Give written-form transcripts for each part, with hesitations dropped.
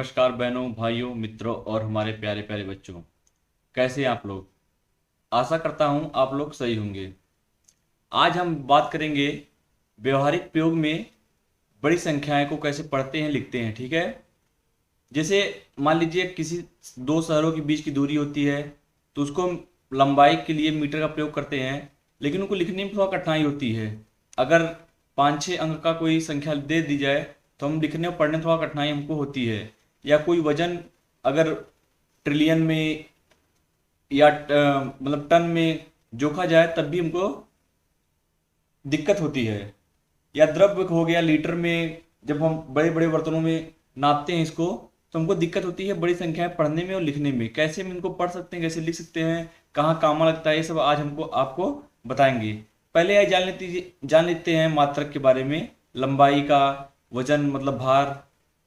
नमस्कार बहनों, भाइयों, मित्रों और हमारे प्यारे प्यारे बच्चों। कैसे हैं आप लोग? आशा करता हूं आप लोग सही होंगे। आज हम बात करेंगे व्यवहारिक प्रयोग में बड़ी संख्याएं को कैसे पढ़ते हैं, लिखते हैं। ठीक है। जैसे मान लीजिए किसी दो शहरों के बीच की दूरी होती है, तो उसको हम लंबाई के लिए मीटर का प्रयोग करते हैं, लेकिन उनको लिखने में थोड़ा कठिनाई होती है। अगर 5-6 अंक का कोई संख्या दे दी जाए तो हम लिखने और पढ़ने में थोड़ा कठिनाई हमको होती है। या कोई वजन अगर ट्रिलियन में या मतलब टन में जोखा जाए तब भी हमको दिक्कत होती है। या द्रव्य हो गया लीटर में, जब हम बड़े बड़े बर्तनों में नापते हैं इसको, तो हमको दिक्कत होती है बड़ी संख्याएं पढ़ने में और लिखने में। कैसे हम इनको पढ़ सकते हैं, कैसे लिख सकते हैं, कहाँ कामा लगता है, ये सब आज हमको आपको बताएंगे। पहले यह जान लेते हैं मात्रक के बारे में। लंबाई का वजन मतलब भार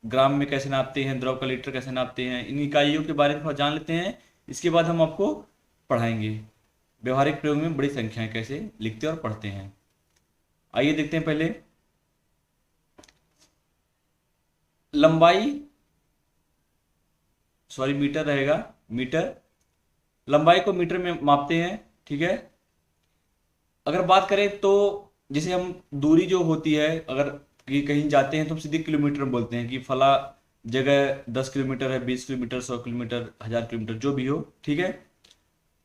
ग्राम में कैसे नापते हैं, द्रव का लीटर कैसे नापते हैं, इन इकाइयों के बारे में थोड़ा जान लेते हैं। इसके बाद हम आपको पढ़ाएंगे व्यवहारिक प्रयोग में बड़ी संख्याएं कैसे लिखते और पढ़ते हैं। आइए देखते हैं पहले लंबाई। सॉरी, मीटर रहेगा। मीटर लंबाई को मीटर में मापते हैं। ठीक है। अगर बात करें तो जैसे हम दूरी जो होती है, अगर कहीं जाते हैं तो हम सीधे किलोमीटर में बोलते हैं कि फला जगह 10 किलोमीटर है, 20 किलोमीटर, 100 किलोमीटर, 1000 किलोमीटर, जो भी हो। ठीक है।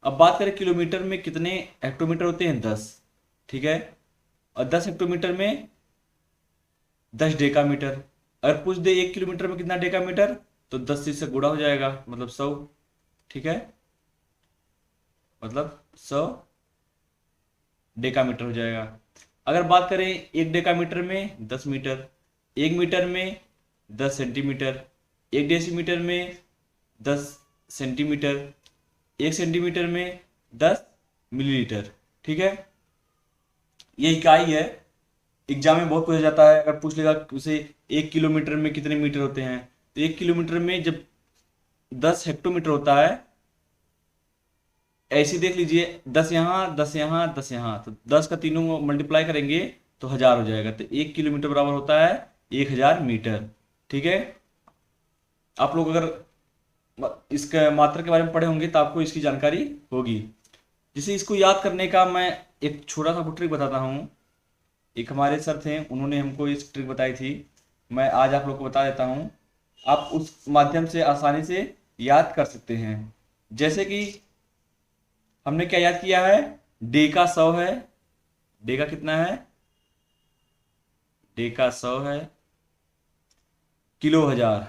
अब बात करें किलोमीटर में कितने हेक्टोमीटर होते हैं? 10। ठीक है। और 10 हेक्टोमीटर में 10 डेकामीटर। अगर पूछ दे 1 किलोमीटर में कितना डेकामीटर, तो 10 से गुणा हो जाएगा, मतलब 100। ठीक है। मतलब 100 डेकामीटर हो जाएगा। अगर बात करें 1 डेकामीटर में 10 मीटर, 1 मीटर में 10 सेंटीमीटर, 1 डेसीमीटर में 10 सेंटीमीटर, 1 सेंटीमीटर में 10 मिलीलीटर। ठीक है। ये इकाई है। एग्जाम में बहुत पूछा जाता है। अगर पूछ लेगा उसे 1 किलोमीटर में कितने मीटर होते हैं, तो 1 किलोमीटर में जब 10 हेक्टोमीटर होता है, ऐसे देख लीजिए, 10 यहाँ, 10 यहाँ, 10 यहाँ, तो 10 का तीनों मल्टीप्लाई करेंगे तो 1000 हो जाएगा। तो 1 किलोमीटर बराबर होता है 1000 मीटर। ठीक है। आप लोग अगर इसका मात्रा के बारे में पढ़े होंगे तो आपको इसकी जानकारी होगी। जिसे इसको याद करने का मैं एक छोटा सा ट्रिक बताता हूँ। एक हमारे सर थे, उन्होंने हमको इस ट्रिक बताई थी, मैं आज आप लोग को बता देता हूँ। आप उस माध्यम से आसानी से याद कर सकते हैं। जैसे कि हमने क्या याद किया है? डे का 100 है। डे का कितना है? डे का 100 है। Kilo 1000,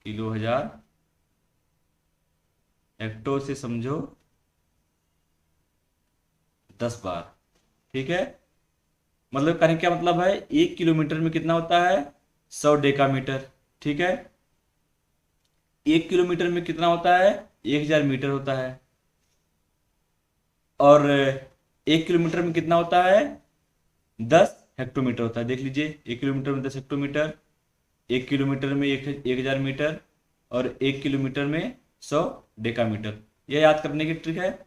kilo 1000। हेक्टो से समझो 10 बार। ठीक है। मतलब कहने क्या मतलब है, 1 किलोमीटर में कितना होता है? 100 डेकामीटर। ठीक है। 1 किलोमीटर में कितना होता है? 1000 मीटर होता है। और 1 किलोमीटर में कितना होता है? 10 हेक्टोमीटर होता है। देख लीजिए, 1 किलोमीटर में 10 हेक्टोमीटर, 1 किलोमीटर में 1000 मीटर, और 1 किलोमीटर में 100 डेकामीटर। यह याद करने की ट्रिक है।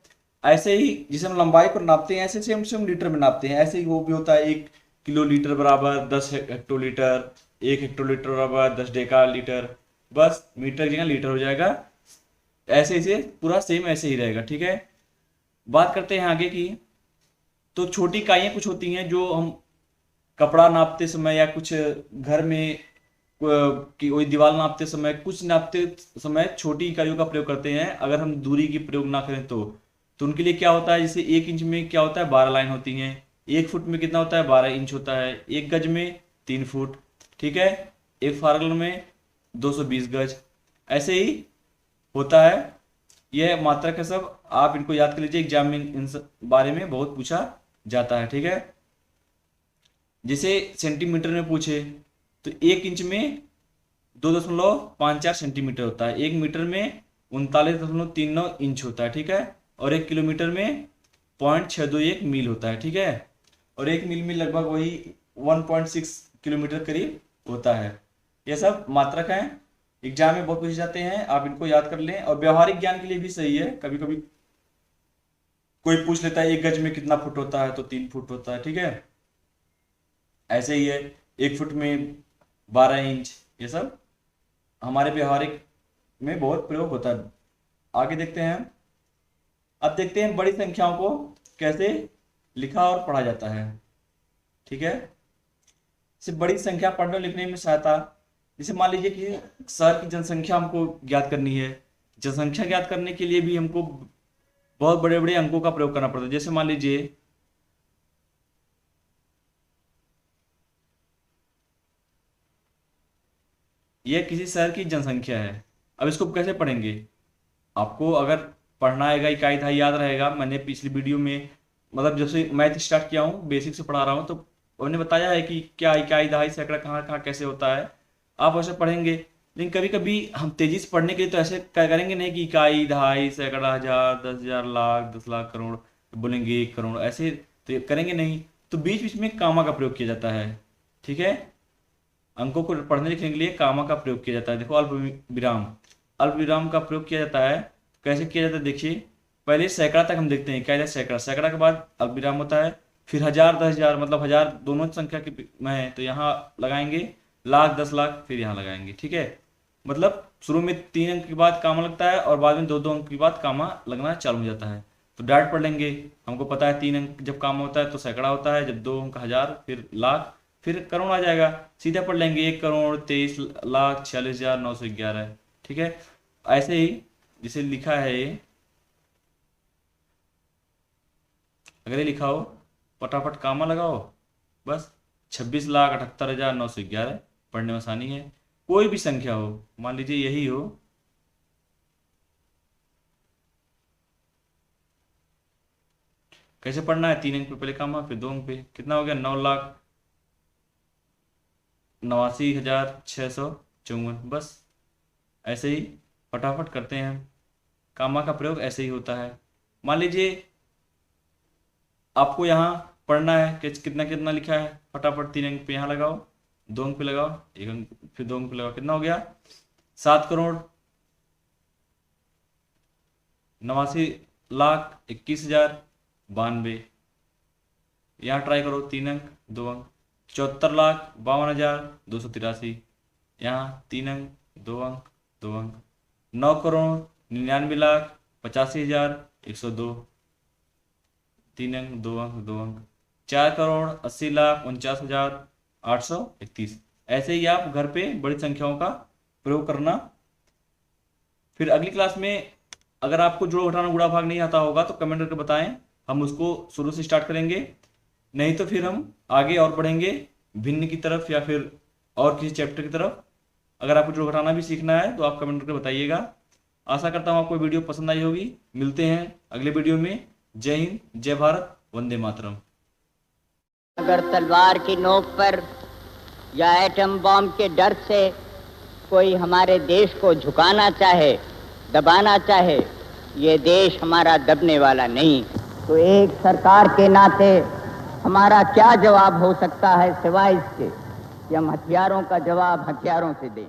ऐसे ही जिसे हम लंबाई पर नापते हैं, ऐसे से हम लीटर में नापते हैं। ऐसे ही वो भी होता है, 1 किलोलीटर बराबर 10 हेक्टोलीटर, 1 हेक्टोलीटर बराबर 10 डेका लीटर। बस मीटर की जगह लीटर हो जाएगा। ऐसे ऐसे पूरा सेम ऐसे ही रहेगा। ठीक है। बात करते हैं आगे की। तो छोटी इकाइयाँ कुछ होती हैं जो हम कपड़ा नापते समय या कुछ घर में कि कोई दीवार नापते समय, कुछ नापते समय छोटी इकाइयों का प्रयोग करते हैं। अगर हम दूरी की प्रयोग ना करें तो उनके लिए क्या होता है? जैसे 1 इंच में क्या होता है? 12 लाइन होती हैं। 1 फुट में कितना होता है? 12 इंच होता है। 1 गज में 3 फुट। ठीक है। 1 फारल में 220 गज। ऐसे ही होता है। यह मात्रक है सब, आप इनको याद कर लीजिए। एग्जाम में इन सब बारे में बहुत पूछा जाता है। ठीक है। जैसे सेंटीमीटर में पूछे तो 1 इंच में 2.54 सेंटीमीटर होता है। 1 मीटर में 39.39 इंच होता है। ठीक है। और 1 किलोमीटर में 0.621 मील होता है। ठीक है। और 1 मील में लगभग वही 1.6 किलोमीटर करीब होता है। ये सब मात्रक हैं, एग्जाम में बहुत पूछे जाते हैं, आप इनको याद कर लें। और व्यवहारिक ज्ञान के लिए भी सही है। कभी कभी कोई पूछ लेता है 1 गज में कितना फुट होता है, तो 3 फुट होता है। ठीक है। ऐसे ही है, 1 फुट में 12 इंच, ये सब हमारे व्यवहारिक में बहुत प्रयोग होता है। आगे देखते हैं। अब देखते हैं बड़ी संख्याओं को कैसे लिखा और पढ़ा जाता है। ठीक है, सिर्फ बड़ी संख्या पढ़ने लिखने में सहायता, जैसे मान लीजिए कि शहर की जनसंख्या हमको ज्ञात करनी है। जनसंख्या ज्ञात करने के लिए भी हमको बहुत बड़े बड़े अंकों का प्रयोग करना पड़ता है। जैसे मान लीजिए यह किसी शहर की जनसंख्या है। अब इसको कैसे पढ़ेंगे? आपको अगर पढ़ना आएगा, इकाई दहाई याद रहेगा। मैंने पिछली वीडियो में मतलब जब से मैथ स्टार्ट किया हूँ, बेसिक से पढ़ा रहा हूँ, तो उन्होंने बताया है कि क्या इकाई दहाई सैकड़ा कहाँ कहाँ कैसे होता है। आप वैसे पढ़ेंगे, लेकिन कभी कभी हम तेजी से पढ़ने के लिए तो ऐसे क्या करेंगे नहीं कि इकाई दहाई सैकड़ा हजार 10,000 लाख 10 लाख करोड़ बोलेंगे 1 करोड़, ऐसे तो करेंगे नहीं। तो बीच बीच में कामा का प्रयोग किया जाता है। ठीक है, अंकों को पढ़ने लिखने के लिए कामा का प्रयोग किया जाता है। देखो अल्प विराम का प्रयोग किया जाता है। कैसे किया जाता है देखिए, पहले सैकड़ा तक हम देखते हैं, क्या है सैकड़ा, सैकड़ा के बाद अल्प विराम होता है, फिर हजार 10,000 मतलब हजार दोनों संख्या के में है तो यहाँ लगाएंगे, लाख 10 लाख फिर यहाँ लगाएंगे। ठीक है, मतलब शुरू में 3 अंक के बाद कामा लगता है और बाद में 2-2 अंक के बाद कामा लगना चालू हो जाता है। तो डायरेक्ट पढ़ लेंगे, हमको पता है 3 अंक जब कामा होता है तो सैकड़ा होता है, जब 2 अंक हजार फिर लाख फिर करोड़ आ जाएगा। सीधा पढ़ लेंगे 1,23,46,911। ठीक है, ऐसे ही जिसे लिखा है ये, अगर ये लिखा हो फटाफट कामा लगाओ, बस 26,78,911। पढ़ने में आसानी है। कोई भी संख्या हो, मान लीजिए यही हो, कैसे पढ़ना है? 3 अंक पे पहले कामा फिर 2 अंक पे, कितना हो गया? 9,89,654। बस ऐसे ही फटाफट करते हैं। कामा का प्रयोग ऐसे ही होता है। मान लीजिए आपको यहाँ पढ़ना है कि कितना कितना लिखा है, फटाफट 3 अंक पे यहाँ लगाओ, 2 अंक पे लगाओ, 1 अंक फिर 2 अंक पे लगाओ, कितना हो गया? 7,89,21,092। यहाँ ट्राई करो 3 अंक 2 अंक, 74,52,283। यहाँ 3 अंक 2 अंक 2 अंक, 9,99,85,102। 3 अंक 2 अंक 2 अंक, 4,80,49,831। ऐसे ही आप घर पे बड़ी संख्याओं का प्रयोग करना। फिर अगली क्लास में अगर आपको जोड़ घटाना गुणा भाग नहीं आता होगा तो कमेंट करके बताएं, हम उसको शुरू से स्टार्ट करेंगे। नहीं तो फिर हम आगे और बढ़ेंगे भिन्न की तरफ या फिर और किसी चैप्टर की तरफ। अगर आपको जोड़ घटाना भी सीखना है तो आप कमेंट करके बताइएगा। आशा करता हूँ आपको वीडियो पसंद आई होगी। मिलते हैं अगले वीडियो में। जय हिंद, जय भारत, वंदे मातरम। अगर तलवार की नोक पर या एटम बॉम्ब के डर से कोई हमारे देश को झुकाना चाहे, दबाना चाहे, ये देश हमारा दबने वाला नहीं। तो एक सरकार के नाते हमारा क्या जवाब हो सकता है सिवाय इसके कि हम हथियारों का जवाब हथियारों से दें।